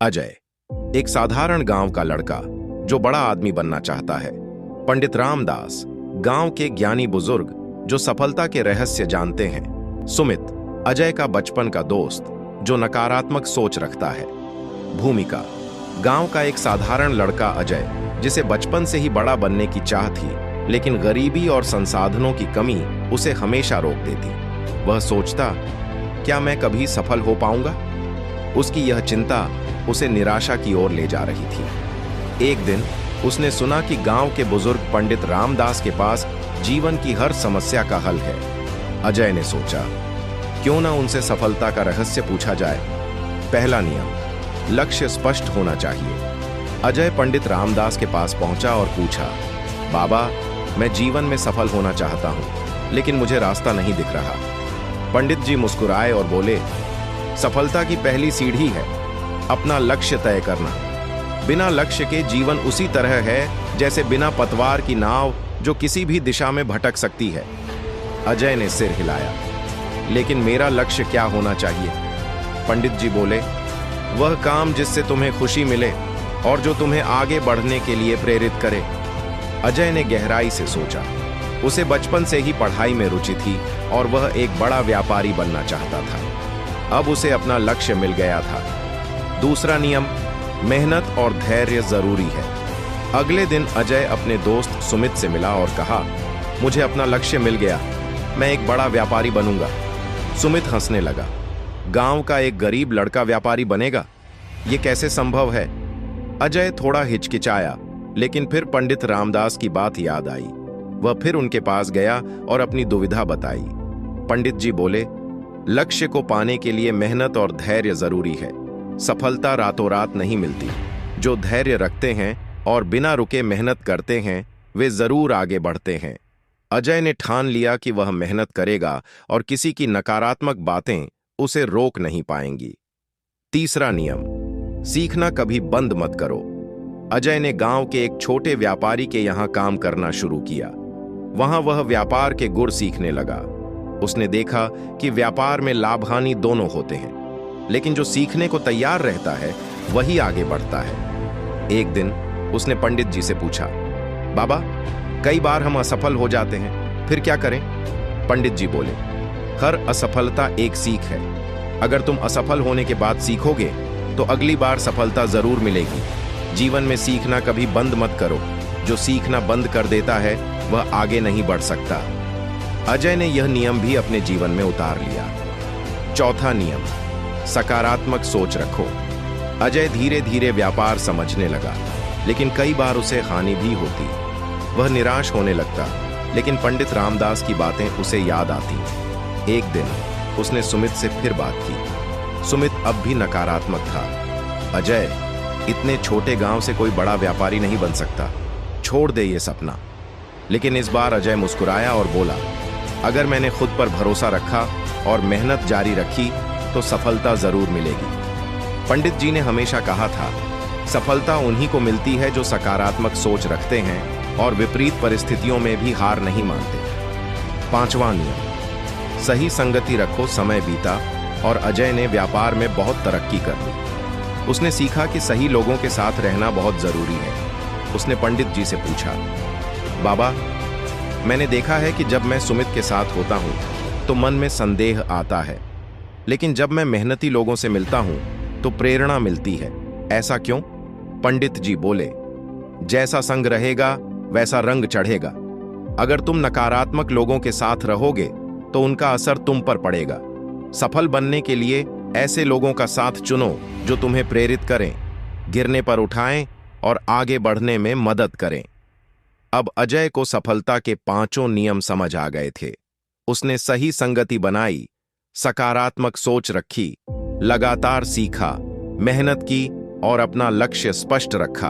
अजय एक साधारण गांव का लड़का जो बड़ा आदमी बनना चाहता है। पंडित रामदास गांव के ज्ञानी बुजुर्ग जो सफलता के रहस्य जानते हैं। सुमित अजय का बचपन का दोस्त जो नकारात्मक सोच रखता है। भूमिका गांव का एक साधारण लड़का अजय जिसे बचपन से ही बड़ा बनने की चाह थी, लेकिन गरीबी और संसाधनों की कमी उसे हमेशा रोक देती। वह सोचता, क्या मैं कभी सफल हो पाऊंगा? उसकी यह चिंता उसे निराशा की ओर ले जा रही थी। एक दिन उसने सुना कि गांव के बुजुर्ग पंडित रामदास के पास जीवन की हर समस्या का हल है। अजय ने सोचा, क्यों ना उनसे सफलता का रहस्य पूछा जाए। पहला नियम, लक्ष्य स्पष्ट होना चाहिए। अजय पंडित रामदास के पास पहुंचा और पूछा, बाबा, मैं जीवन में सफल होना चाहता हूं, लेकिन मुझे रास्ता नहीं दिख रहा। पंडित जी मुस्कुराए और बोले, सफलता की पहली सीढ़ी है अपना लक्ष्य तय करना। बिना लक्ष्य के जीवन उसी तरह है जैसे बिना पतवार की नाव जो किसी भी दिशा में भटक सकती है। अजय ने सिर हिलाया, लेकिन मेरा लक्ष्य क्या होना चाहिए? पंडित जी बोले, वह काम जिससे तुम्हें खुशी मिले और जो तुम्हें आगे बढ़ने के लिए प्रेरित करे। अजय ने गहराई से सोचा। उसे बचपन से ही पढ़ाई में रुचि थी और वह एक बड़ा व्यापारी बनना चाहता था। अब उसे अपना लक्ष्य मिल गया था। दूसरा नियम, मेहनत और धैर्य जरूरी है। अगले दिन अजय अपने दोस्त सुमित से मिला और कहा, मुझे अपना लक्ष्य मिल गया, मैं एक बड़ा व्यापारी बनूंगा। सुमित हंसने लगा, गांव का एक गरीब लड़का व्यापारी बनेगा? यह कैसे संभव है? अजय थोड़ा हिचकिचाया, लेकिन फिर पंडित रामदास की बात याद आई। वह फिर उनके पास गया और अपनी दुविधा बताई। पंडित जी बोले, लक्ष्य को पाने के लिए मेहनत और धैर्य जरूरी है। सफलता रातों रात नहीं मिलती। जो धैर्य रखते हैं और बिना रुके मेहनत करते हैं, वे जरूर आगे बढ़ते हैं। अजय ने ठान लिया कि वह मेहनत करेगा और किसी की नकारात्मक बातें उसे रोक नहीं पाएंगी। तीसरा नियम, सीखना कभी बंद मत करो। अजय ने गांव के एक छोटे व्यापारी के यहां काम करना शुरू किया। वहां वह व्यापार के गुर सीखने लगा। उसने देखा कि व्यापार में लाभ हानि दोनों होते हैं, लेकिन जो सीखने को तैयार रहता है वही आगे बढ़ता है। एक दिन उसने पंडित जी से पूछा, बाबा, कई बार हम असफल हो जाते हैं, फिर क्या करें? पंडित जी बोले, हर असफलता एक सीख है। अगर तुम असफल होने के बाद सीखोगे तो अगली बार सफलता जरूर मिलेगी। जीवन में सीखना कभी बंद मत करो। जो सीखना बंद कर देता है वह आगे नहीं बढ़ सकता। अजय ने यह नियम भी अपने जीवन में उतार लिया। चौथा नियम, सकारात्मक सोच रखो। अजय धीरे धीरे व्यापार समझने लगा, लेकिन कई बार उसे हानि भी होती। वह निराश होने लगता, लेकिन पंडित रामदास की बातें उसे याद आती। एक दिन उसने सुमित से फिर बात की। सुमित अब भी नकारात्मक था। अजय, इतने छोटे गांव से कोई बड़ा व्यापारी नहीं बन सकता, छोड़ दे ये सपना। लेकिन इस बार अजय मुस्कुराया और बोला, अगर मैंने खुद पर भरोसा रखा और मेहनत जारी रखी तो सफलता जरूर मिलेगी। पंडित जी ने हमेशा कहा था, सफलता उन्हीं को मिलती है जो सकारात्मक सोच रखते हैं और विपरीत परिस्थितियों में भी हार नहीं मानते। पांचवा नियम, सही संगति रखो। समय बीता और अजय ने व्यापार में बहुत तरक्की कर ली। उसने सीखा कि सही लोगों के साथ रहना बहुत जरूरी है। उसने पंडित जी से पूछा, बाबा, मैंने देखा है कि जब मैं सुमित के साथ होता हूं तो मन में संदेह आता है, लेकिन जब मैं मेहनती लोगों से मिलता हूं तो प्रेरणा मिलती है। ऐसा क्यों? पंडित जी बोले, जैसा संग रहेगा वैसा रंग चढ़ेगा। अगर तुम नकारात्मक लोगों के साथ रहोगे तो उनका असर तुम पर पड़ेगा। सफल बनने के लिए ऐसे लोगों का साथ चुनो जो तुम्हें प्रेरित करें, गिरने पर उठाएं और आगे बढ़ने में मदद करें। अब अजय को सफलता के पांचों नियम समझ आ गए थे। उसने सही संगति बनाई, सकारात्मक सोच रखी, लगातार सीखा, मेहनत की और अपना लक्ष्य स्पष्ट रखा।